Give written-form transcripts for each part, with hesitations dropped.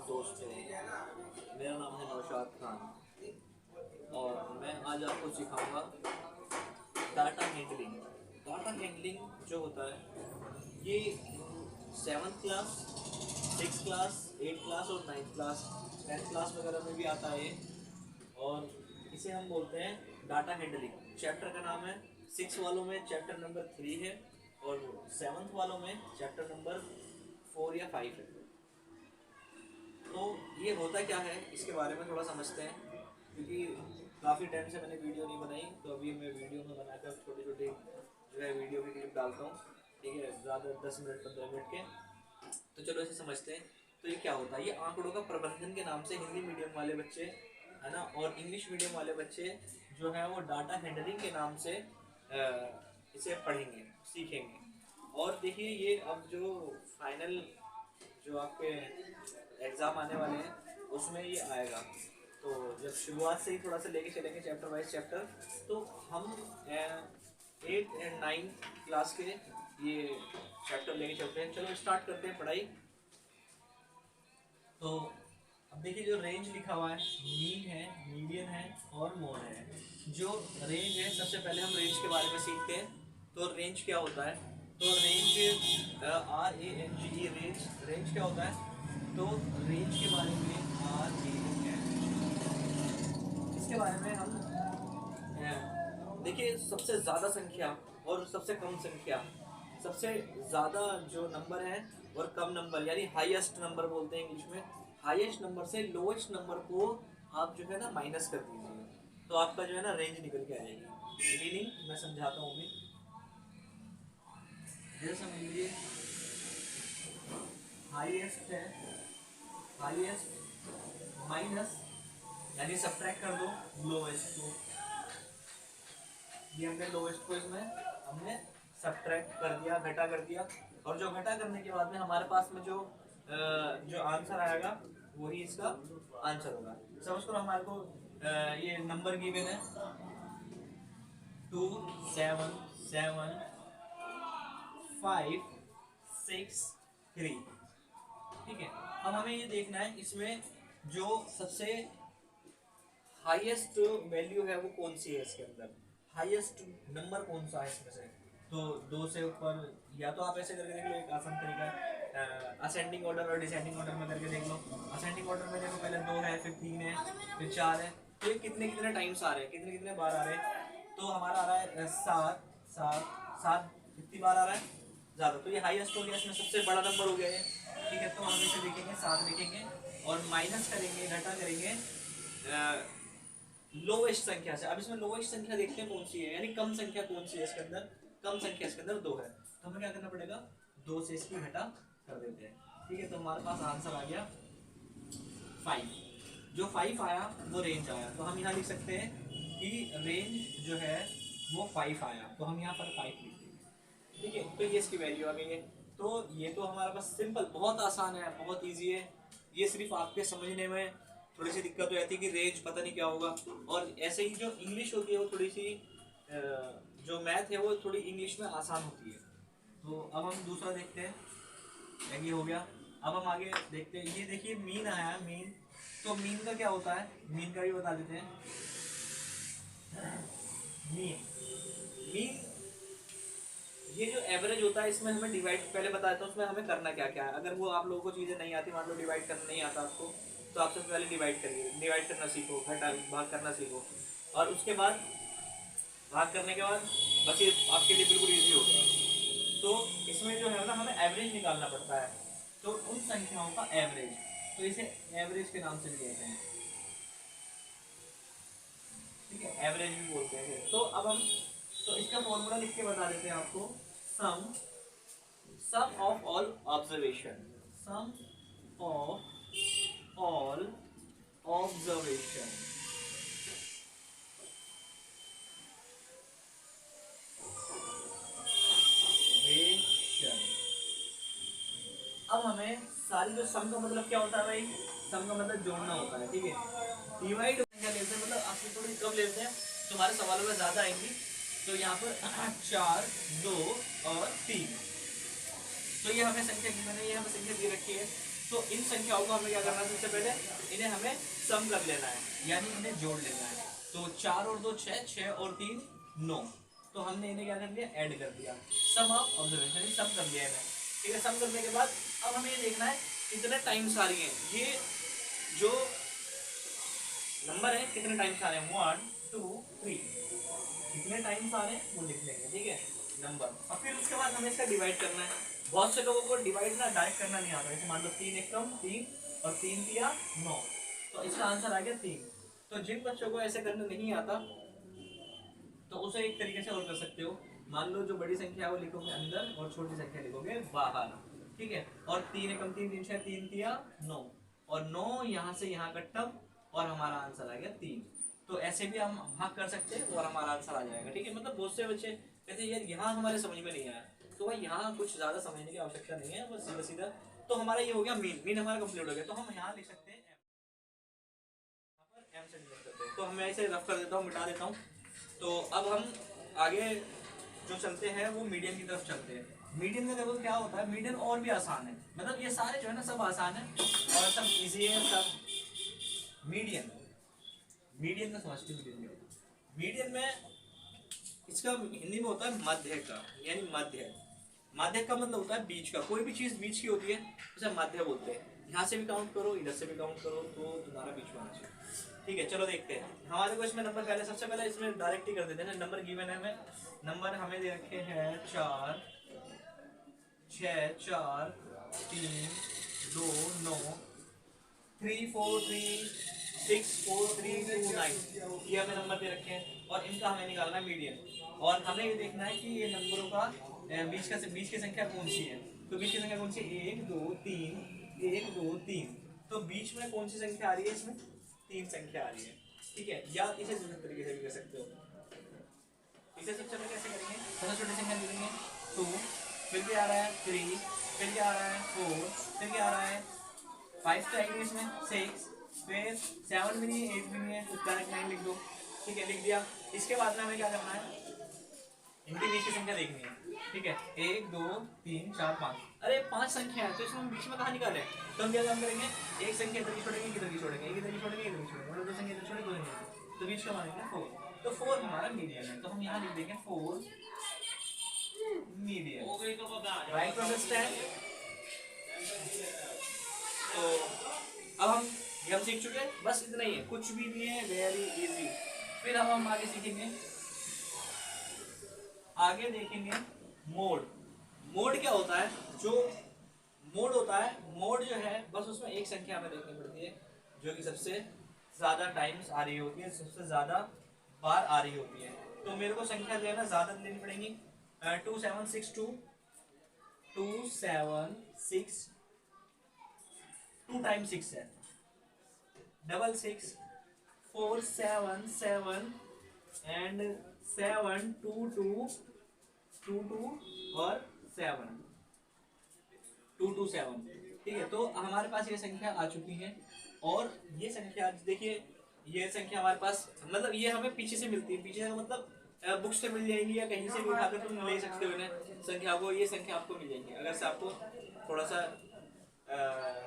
आदाब दोस्तों, मेरा नाम है नौशाद खान और मैं आज आपको सिखाऊंगा डाटा हैंडलिंग। डाटा हैंडलिंग जो होता है ये 7th class, 6th class, 8th class और 9th क्लास, 10th क्लास वगैरह में भी आता है और इसे हम बोलते हैं डाटा हैंडलिंग। चैप्टर का नाम है 6 वालों में चैप्टर नंबर 3 है और 7th वालों में चैप्टर नंबर 4 या 5 है। तो ये होता क्या है इसके बारे में थोड़ा समझते हैं, क्योंकि काफ़ी टाइम से मैंने वीडियो नहीं बनाई, तो अभी मैं वीडियो में बनाकर छोटी छोटी जो है वीडियो की क्लिप डालता हूँ। ठीक है, ज़्यादा 10 मिनट 15 मिनट के। तो चलो इसे समझते हैं। तो ये क्या होता है, ये आंकड़ों का प्रबंधन के नाम से हिंदी मीडियम वाले बच्चे है ना और इंग्लिश मीडियम वाले बच्चे जो है वो डाटा हैंडलिंग के नाम से इसे पढ़ेंगे, सीखेंगे। और देखिए ये अब जो फाइनल जो आपके एग्ज़ाम आने वाले हैं उसमें ये आएगा। तो जब शुरुआत से ही थोड़ा सा लेके चलेंगे चैप्टर वाइज चैप्टर, तो हम 8th एंड 9th क्लास के ये चैप्टर लेके चलते हैं। चलो स्टार्ट करते हैं पढ़ाई। तो अब देखिए जो रेंज लिखा हुआ है, मीन है, मीडियन है और मोड है। जो रेंज है, सबसे पहले हम रेंज के बारे में सीखते हैं। तो रेंज क्या होता है, तो रेंज RANGE रेंज, रेंज क्या होता है, तो रेंज के बारे में इसके बारे में हम देखिए सबसे ज़्यादा संख्या और सबसे कम संख्या, सबसे ज़्यादा जो नंबर है और कम नंबर यानी हाईएस्ट नंबर बोलते हैं इंग्लिश में। हाईएस्ट नंबर से लोएस्ट नंबर को आप जो है ना माइनस कर दीजिए, तो आपका जो है ना रेंज निकल के आएगी। मीनिंग मैं समझाता हूँ अभी, जैसे समझ लीजिए हाईएस्ट है, हाईएस्ट माइनस यानी सब्ट्रैक्ट कर दो लोएस्ट को। ये हमने लोएस्ट को इसमें हमने सब्ट्रैक्ट कर दिया, घटा कर दिया। और जो घटा करने के बाद में हमारे पास में जो आंसर आएगा वही इसका आंसर होगा। समझ करो हमारे को ये नंबर गिवन है 2 7 7 5 6 3। ठीक है, अब हमें ये देखना है इसमें जो सबसे हाईएस्ट वैल्यू है वो कौन सी है, इसके अंदर हाईएस्ट नंबर कौन सा है इसमें से। तो 2 से ऊपर, या तो आप ऐसे करके देख लो, एक आसान तरीका है असेंडिंग ऑर्डर और डिसेंडिंग ऑर्डर में करके देख लो। असेंडिंग ऑर्डर में देखो पहले 2 है, फिर 3 है, फिर 4 है। तो ये कितने कितने टाइम्स आ रहे हैं, कितने कितने बार आ रहे हैं, तो हमारा आ रहा है 7 7 7। कितनी बार आ रहा है, ज़्यादा। तो ये हाईएस्ट हो गया, इसमें सबसे बड़ा नंबर हो गया ये। ठीक है, तो हम इसे देखेंगे 7 लिखेंगे और माइनस करेंगे, घटा करेंगे लोवेस्ट संख्या से। अब इसमें लोवेस्ट संख्या देखते हैं कौन सी है, यानी कम संख्या कौन सी है इसके अंदर। कम संख्या इसके अंदर 2 है, तो हमें क्या करना पड़ेगा, 2 से इसकी घटा कर देते हैं। ठीक है, तो हमारे पास आंसर आ गया 5। जो 5 आया वो रेंज आया, तो हम यहाँ लिख सकते हैं कि रेंज जो है वो 5 आया, तो हम यहाँ पर 5 लिख देंगे। ठीक है, तो ये इसकी वैल्यू आ गई है। तो ये तो हमारा पास सिंपल, बहुत आसान है, बहुत ईजी है। ये सिर्फ आपके समझने में थोड़ी सी दिक्कत हो जाती है कि रेंज पता नहीं क्या होगा। और ऐसे ही जो इंग्लिश होती है वो थोड़ी सी जो मैथ है वो थोड़ी इंग्लिश में आसान होती है। तो अब हम दूसरा देखते हैं, ये हो गया। अब हम आगे देखते हैं, ये देखिए मीन आया, मीन। तो मीन का क्या होता है, मीन का भी बता देते हैं। मीन मीन ये जो एवरेज होता है, इसमें हमें डिवाइड, पहले बता देता हूँ उसमें हमें करना क्या क्या है। अगर वो आप लोगों को चीज़ें नहीं आती, मान लो डिवाइड करना नहीं आता आपको, तो आप सबसे पहले डिवाइड करिए, डिवाइड करना सीखो, घटा भाग करना सीखो। और उसके बाद भाग करने के बाद बस ये आपके लिए बिल्कुल ईजी हो गया। तो इसमें जो है ना हमें एवरेज निकालना पड़ता है, तो उन संख्याओं का एवरेज, तो इसे एवरेज के नाम से भी कहते हैं। ठीक है, एवरेज भी बोलते हैं। तो अब हम तो इसका फॉर्मूला लिख के बता देते हैं आपको। Sum of all observation, sum of all observation. अब हमें सारी जो सम का मतलब क्या होता है भाई, सम का मतलब जोड़ना होता है। ठीक है, डिवाइड क्या लेते हैं, मतलब आपसे थोड़ी कम लेते हैं, तुम्हारे सवालों में ज़्यादा आएंगी। तो यहाँ पर 4 2 और 3, तो ये हमें संख्या की, मैंने ये हमें संख्या दे रखी है तो इन संख्याओं को हमें क्या करना है, सबसे पहले इन्हें हमें सम कर लेना है, यानी इन्हें जोड़ लेना है। तो 4 और 2 6, 6 और 3 9, तो हमने इन्हें क्या कर दिया, ऐड कर दिया, सम ऑफ ऑब्जर्वेशन, सम कर दिया इन्हें, ठीक है। सम करने के बाद अब हमें ये देखना है कितने टाइम्स आ रही है, ये जो नंबर है कितने टाइम्स आ रहे हैं, 1 2 3, कितने टाइम्स आ रहे हैं वो लिख लेंगे, ठीक है, नंबर। और फिर उसके बाद हमें इसका डिवाइड करना है। बहुत से लोगों को डिवाइड ना डायरेक्ट करना नहीं आता, जैसे मान लो 3 एकम 3 और 3 दिया 9, तो इसका आंसर आ गया 3। तो जिन बच्चों को ऐसे करना नहीं आता तो उसे एक तरीके से और कर सकते हो, मान लो जो बड़ी संख्या है वो लिखोगे अंदर और छोटी संख्या लिखोगे बाहर, ठीक है। और 3 एकम 3 3 6 3 दिया 9, और 9 यहाँ से यहाँ कट्टम, और हमारा आंसर आ गया 3। तो ऐसे भी हम भाग कर सकते हैं और हमारा आंसर आ जाएगा, ठीक है। मतलब बहुत से बच्चे कहते हैं यार यहाँ हमारे समझ में नहीं आया, तो भाई यहाँ कुछ ज़्यादा समझने की आवश्यकता नहीं है, बस सीधा सीधा। तो हमारा ये हो गया मीन, मीन हमारा कंप्लीट हो गया, तो हम यहाँ लिख सकते हैं एम से डिनोट करते हैं। तो मैं इसे रफ कर देता हूँ, मिटा देता हूँ। तो अब हम आगे जो चलते हैं वो मीडियन की तरफ चलते हैं। मीडियन में देखो क्या होता है, मीडियन और भी आसान है, मतलब ये सारे जो है ना सब आसान है और सब इजी है सब। मीडियन, मीडियन का समझते हैं, मीडियन में इसका हिंदी में होता है मध्य का, यानी मध्य। मध्य का मतलब होता है बीच का, कोई भी चीज बीच की होती है उसे मध्य बोलते हैं। यहाँ से भी काउंट करो, इधर से भी काउंट करो, तो तुम्हारा बीच में आना चाहिए, ठीक है। चलो देखते हैं हमारे को इसमें नंबर पहले, सबसे पहले इसमें डायरेक्ट ही कर देते हैं। नंबर गिवन है हमें, नंबर हमें दे रखे हैं 4 6 4 3 2 9 3 4 3 6 4 3 2 9, ये हमें नंबर दे रखे हैं और इनका हमें निकालना है मीडियन। और हमें ये देखना है कि ये नंबरों का बीच की संख्या कौन सी है। तो बीच की संख्या कौन सी है, 1 2 3 1 2 3, तो बीच में कौन सी संख्या आ रही है, इसमें 3 संख्या आ रही है, ठीक है। या इसे दूसरे तरीके से भी कर सकते हो, इसे सबसे पहले कैसे करेंगे, सबसे छोटी संख्या लिखेंगे 2, फिर भी आ रहा है 3, फिर भी आ रहा है 4, फिर भी आ रहा है 5, तो आएगी इसमें 6, फिर 7 भी नहीं है 8 भी नहीं है, तो डायरेक्ट 9 लिख दो, ठीक है, लिख दिया। इसके बाद में हमें क्या करना है, इनके बीच की संख्या देखनी है, ठीक है। 1 2 3 4 5, अरे 5 संख्या है तो इसमें हम बीच में कहाँ निकाले, तो हम क्या काम करेंगे, एक संख्या इधर की छोड़ेंगे, इधर की छोड़ेंगे, एक इधर की छोड़ेंगे, इधर की छोड़ेंगे, दो संख्या इधर छोड़ेंगे, दो संख्या, तो बीच का मानेंगे 4, तो 4 हमारा मीडियन है, तो हम यहाँ लिख देंगे 4 मीडियन, राइट, अंडरस्टैंड। तो अब हम सीख चुके हैं, बस इतना ही है, कुछ भी नहीं है, वेरी इजी। फिर अब हम आगे सीखेंगे, आगे देखेंगे मोड। मोड क्या होता है, जो मोड होता है, मोड जो है बस उसमें एक संख्या हमें देखनी पड़ती है जो कि सबसे ज्यादा टाइम्स आ रही होती है, सबसे ज्यादा बार आ रही होती है। तो मेरे को संख्या जो है ना ज्यादा लेनी पड़ेगी, 2 7 6 2 2 7 6 2 टाइम 6 है, 6 6 4 7 7 एंड 7 2 2 2 2 और 7 2 2 7, ठीक है। तो हमारे पास ये संख्या आ चुकी है, और ये संख्या देखिए, ये संख्या हमारे पास मतलब ये हमें पीछे से मिलती है, पीछे से मतलब बुक से मिल जाएंगी या कहीं से भी उठाकर तुम ले सकते हो इन्हें संख्या को, ये संख्या आपको मिल जाएंगी अगर से आपको थोड़ा सा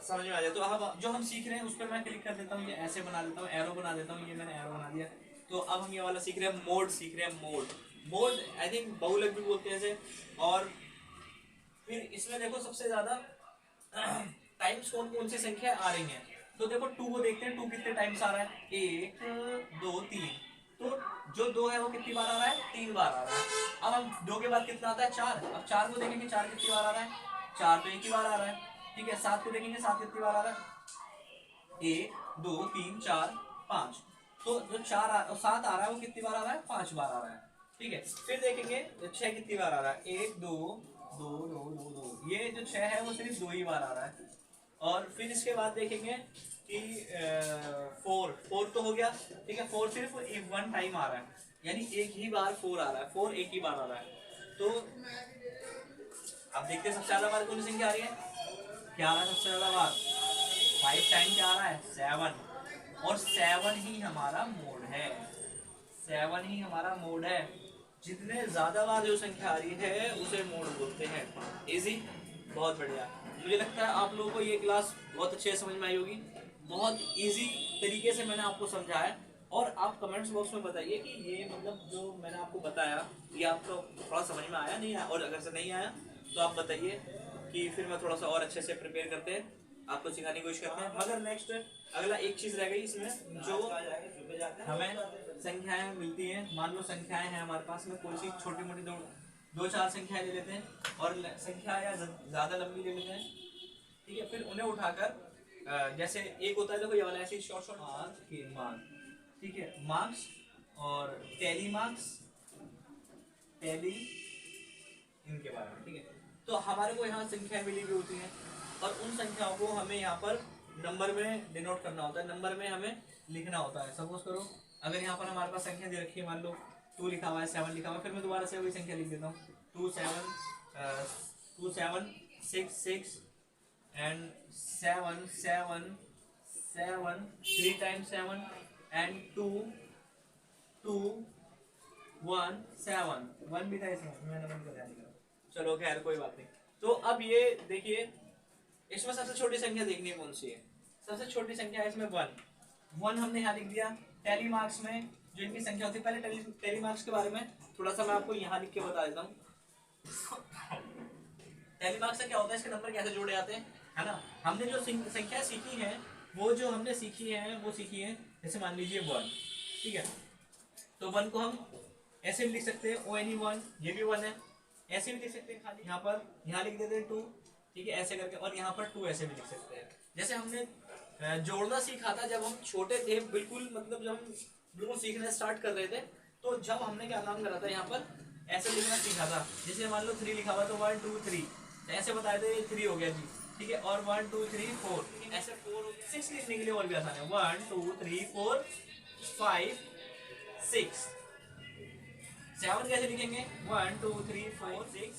समझ में आ जाए। तो अब जो हम सीख रहे हैं उस पर मैं क्लिक कर देता हूँ, ये ऐसे बना देता हूँ, एरो बना देता हूँ, ये मैंने एरो बना दिया। तो अब हम ये वाला सीख रहे हैं, मोड सीख रहे हैं, मोड। मोड आई थिंक बहुलक भी बोलते हैं इसे। और फिर इसमें देखो सबसे ज्यादा टाइम्स कौन कौन सी संख्या आ रही हैं, तो देखो 2 को देखते हैं, 2 कितने टाइम्स आ रहा है, 1 2 3, तो जो 2 है वो कितनी बार आ रहा है, 3 बार आ रहा है। अब हम 2 के बाद कितना आता है, 4, अब 4 को देखेंगे 4 कितनी बार आ रहा है, 4 तो एक ही बार आ रहा है, ठीक है। 7 को देखेंगे 7 कितनी बार आ रहा है, 1 2 3 4 5, तो जो 7 आ रहा है वो कितनी बार आ रहा है, 5 बार आ रहा है, ठीक है। फिर देखेंगे 6 कितनी बार आ रहा है, 1 2 2 2 2 2, ये जो 6 है वो सिर्फ 2 ही बार आ रहा है। और फिर इसके बाद देखेंगे कि 4 तो हो गया, ठीक है, 4 सिर्फ 1 टाइम आ रहा है, यानी एक ही बार 4 आ रहा है, 4 एक ही बार आ रहा है। तो अब देखते हैं सबसे ज्यादा बार कौन सी संख्या आ रही है, क्या आ रहा है सबसे ज्यादा बार, 5 टाइम क्या आ रहा है, 7, और 7 ही हमारा मोड है, 7 ही हमारा मोड है। जितने ज्यादा बार जो संख्या आ रही है उसे मोड बोलते हैं। इजी, बहुत बढ़िया। मुझे लगता है आप लोगों को ये क्लास बहुत अच्छे से समझ में आई होगी। बहुत इजी तरीके से मैंने आपको समझाया है। और आप कमेंट्स बॉक्स में बताइए कि ये मतलब जो मैंने आपको बताया ये आपको थोड़ा समझ में आया नहीं आया, और अगर से नहीं आया तो आप बताइए कि फिर मैं थोड़ा सा और अच्छे से प्रिपेयर करते हैं, आपको सिखाने की कोशिश करते हैं। मगर नेक्स्ट अगला एक चीज़ रह गई इसमें, जो हमें संख्याएं मिलती हैं। मान लो संख्याएं हैं हमारे पास में, कोई सी छोटी मोटी दो चार संख्याएं ले लेते हैं और संख्या या ज़्यादा लंबी ले लेते हैं, ठीक है। फिर उन्हें उठाकर जैसे एक होता है, देखो ये वाला ऐसे शॉर्ट शॉर्ट मार्क्स के मार्क्स, ठीक है, मार्क्स और टैली मार्क्स, टैली इनके बारे में, ठीक है। तो हमारे को यहाँ संख्या मिली हुई होती हैं और उन संख्याओं को हमें यहाँ पर नंबर में डिनोट करना होता है, नंबर में हमें लिखना होता है। सपोज करो अगर यहाँ पर हमारे पास संख्या दे रखी है, मान लो 2 लिखा हुआ है, 7 लिखा हुआ है, फिर मैं दोबारा से वही संख्या लिख देता हूँ, 2 7 6 6 and 7 7 7 3 times 7 and 2 2 1 7 1 भी था इसमें, मैंने 1 का ध्यान नहीं करा। चलो खैर कोई बात नहीं। तो अब ये देखिए इसमें सबसे छोटी संख्या देखनी है कौन सी है। सबसे छोटी संख्या है इसमें 1 हमने यहाँ लिख दिया। टैली मार्क्स में जो इनकी संख्या होती है, पहले टैली मार्क्स के बारे में थोड़ा सा मैं आपको यहाँ लिख के बता देता हूँ। टैली मार्क्स से क्या होता है, इसके नंबर कैसे जोड़े जाते हैं, है ना। हमने जो संख्या सीखी है वो जो हमने सीखी है जैसे मान लीजिए 1, ठीक है। तो 1 को हम ऐसे भी लिख सकते हैं, ONE1, ये भी 1 है। ऐसे भी लिख सकते हैं, खाली यहाँ लिख देते हैं 2, ठीक है, ऐसे करके। और यहाँ पर 2 ऐसे भी लिख सकते हैं। जैसे हमने जोड़ना सीखा था जब हम छोटे थे, बिल्कुल मतलब जब हम बिल्कुल सीखना स्टार्ट कर रहे थे, तो जब हमने क्या काम करा था, यहाँ पर ऐसे लिखना सीखा था। जैसे मान लो 3 लिखा हुआ तो 1 2 3 ऐसे बताए थे, 3 हो गया जी, ठीक है। और 1 2 3 4 ऐसे 4 हो गया। 6 लिखने के लिए और भी आसान है, 1 2 3 4 5 6। 7 कैसे लिखेंगे, 1 2 3 4 6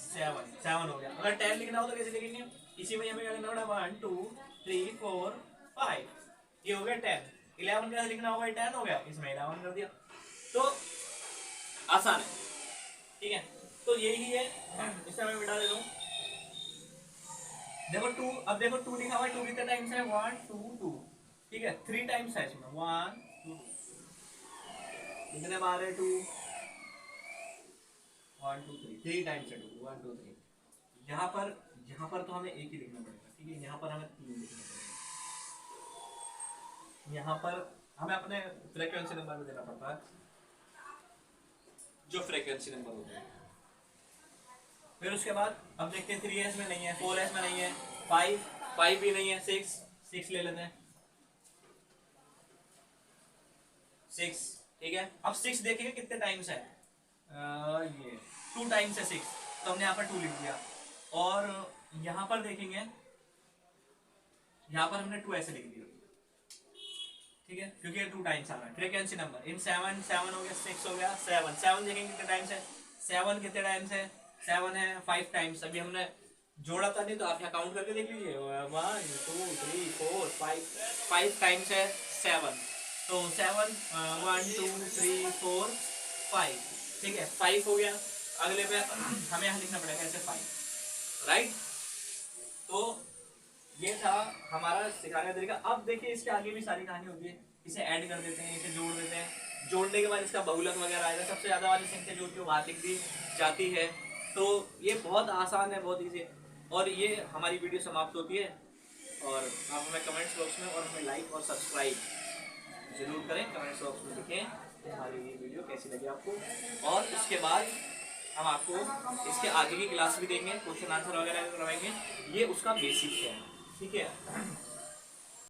7 हो गया। अगर 10 लिखना हो तो कैसे लिखेंगे, इसी में हमें क्या करना होगा, 1 2 3 4 5, ये हो गया 10। 11 कैसे लिखना होगा, 10 हो गया, इसमें 11 कर दिया। तो आसान है, ठीक है। तो यही है, इससे मैं मिटा देता हूँ। देखो 2, अब देखो 2 लिखा हुआ है, 2 कितने टाइम्स है, 1 2 2, ठीक है। 3 टाइम्स है इसमें, 1 2 कितने बार है, 2 1 2 3 टाइम्स है 2 1 2 3। यहाँ पर तो हमें एक ही लिखना पड़ेगा, ठीक है। यहाँ पर हमें 3 लिखना पड़ेगा। यहाँ पर हमें अपने फ्रीक्वेंसी नंबर में देना पड़ता है, जो फ्रीक्वेंसी नंबर होता है। फिर उसके बाद अब देखते हैं 3s में नहीं है, 4s में नहीं है, 5 भी नहीं है, 6 ले लेते हैं, 6, ठीक है। अब 6 देखेंगे कितने टाइम्स है, ये 2 टाइम्स है 6, तो हमने यहाँ पर 2 लिख दिया। और यहाँ पर देखेंगे, यहाँ पर हमने 2 ऐसे लिख दिया, ठीक है, क्योंकि ये 2 टाइम्स आ रहा है। फ्रीक्वेंसी नंबर इन 7 हो गया, 6 हो गया, 7 देखेंगे कितने टाइम्स है, 7 कितने टाइम्स है, 7 है 5 टाइम्स। अभी हमने जोड़ा था नहीं, तो आप यहाँ काउंट करके देख लीजिए, 1 2 3 4 5 टाइम्स है 7। तो 7 1 2 3 4 5, ठीक है, 5 हो गया। अगले पे हमें यहाँ लिखना पड़ेगा ऐसे 5, राइट। तो ये था हमारा सिखाने का तरीका। अब देखिए इसके आगे भी सारी कहानी होती है, इसे ऐड कर देते हैं, इसे जोड़ देते हैं, जोड़ने के बाद इसका बहुलक वगैरह आएगा, सबसे ज़्यादा वाली संख्या जो होती है वहाँ लिख दी जाती है। तो ये बहुत आसान है, बहुत ईजी है। और ये हमारी वीडियो समाप्त होती है। और आप हमें कमेंट्स बॉक्स में और हमें लाइक और सब्सक्राइब जरूर करें, कमेंट्स बॉक्स में लिखें कि हमारी ये वीडियो कैसी लगी आपको। और उसके बाद हम आपको इसके आगे की क्लास भी देंगे, क्वेश्चन आंसर वगैरह करवाएंगे, ये उसका बेसिक है, ठीक है।